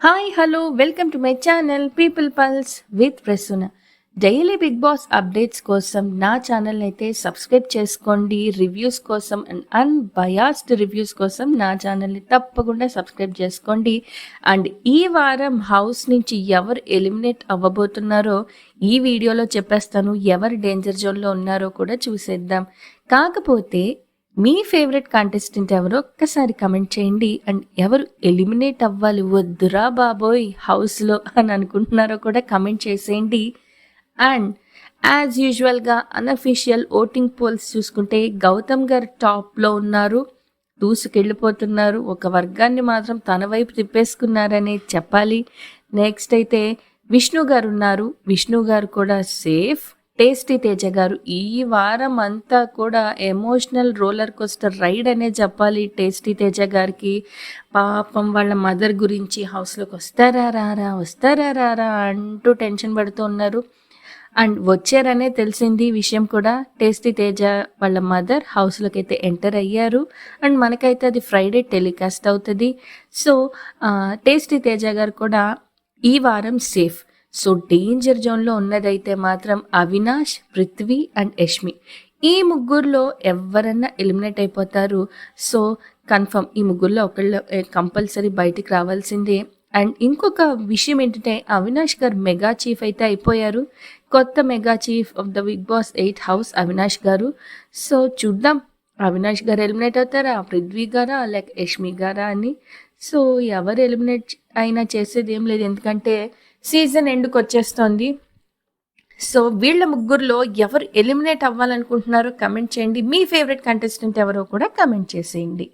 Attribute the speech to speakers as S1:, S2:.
S1: Hi hello welcome to my channel People Pulse with Prasuna. Daily Bigg Boss updates కోసం నా channel అయితే subscribe చేసుకోండి. Reviews కోసం and unbiased reviews కోసం నా ఛానల్ని తప్పకుండా సబ్స్క్రైబ్ చేసుకోండి. అండ్ ఈ వారం హౌస్ నుంచి ఎవరు ఎలిమినేట్ అవ్వబోతున్నారో ఈ వీడియోలో చెప్పేస్తాను. ఎవరు డేంజర్ జోన్లో ఉన్నారో కూడా చూసేద్దాం. కాకపోతే మీ ఫేవరెట్ కంటెస్టెంట్ ఎవరో ఒక్కసారి కమెంట్ చేయండి. అండ్ ఎవరు ఎలిమినేట్ అవ్వాలి వద్దురా బాబోయ్ హౌస్లో అని అనుకుంటున్నారో కూడా కమెంట్ చేసేయండి. అండ్ యాజ్ యూజువల్గా అన్అఫీషియల్ ఓటింగ్ పోల్స్ చూసుకుంటే గౌతమ్ గారు టాప్లో ఉన్నారు, దూసుకెళ్ళిపోతున్నారు. ఒక వర్గాన్ని మాత్రం తన వైపు తిప్పేసుకున్నారనే చెప్పాలి. నెక్స్ట్ అయితే విష్ణు గారు ఉన్నారు, విష్ణు గారు కూడా సేఫ్. టేస్టీ తేజ గారు ఈ వారం అంతా కూడా ఎమోషనల్ రోలర్ కోస్టర్ రైడ్ అనే చెప్పాలి. టేస్టీ తేజ గారికి పాపం వాళ్ళ మదర్ గురించి హౌస్లోకి వస్తారా రారా అంటూ టెన్షన్ పడుతూ ఉన్నారు. అండ్ వచ్చారనే తెలిసింది విషయం కూడా. టేస్టీ తేజ వాళ్ళ మదర్ హౌస్లోకి అయితే ఎంటర్ అయ్యారు. అండ్ మనకైతే అది ఫ్రైడే టెలికాస్ట్ అవుతుంది. సో టేస్టీ తేజ గారు కూడా ఈ వారం సేఫ్. సో డేంజర్ జోన్లో ఉన్నదైతే మాత్రం అవినాష్, పృథ్వీ అండ్ యష్మి. ఈ ముగ్గురులో ఎవరన్నా ఎలిమినేట్ అయిపోతారు. సో కన్ఫర్మ్ ఈ ముగ్గురులో ఒకళ్ళు కంపల్సరీ బయటికి రావాల్సిందే. అండ్ ఇంకొక విషయం ఏంటంటే అవినాష్ గారు మెగా చీఫ్ అయితే అయిపోయారు. కొత్త mega chief of the Bigg Boss 8 house Avinash గారు. సో చూద్దాం అవినాష్ గారు ఎలిమినేట్ అవుతారా, పృథ్వీ గారా, లేక యష్మి గారా అని. సో ఎవరు ఎలిమినేట్ అయినా చేసేది ఏం లేదు, ఎందుకంటే సీజన్ ఎండ్కి వచ్చేస్తోంది. సో వీళ్ళ ముగ్గురులో ఎవరు ఎలిమినేట్ అవ్వాలనుకుంటున్నారో కమెంట్ చేయండి. మీ ఫేవరెట్ కంటెస్టెంట్ ఎవరో కూడా కమెంట్ చేసేయండి.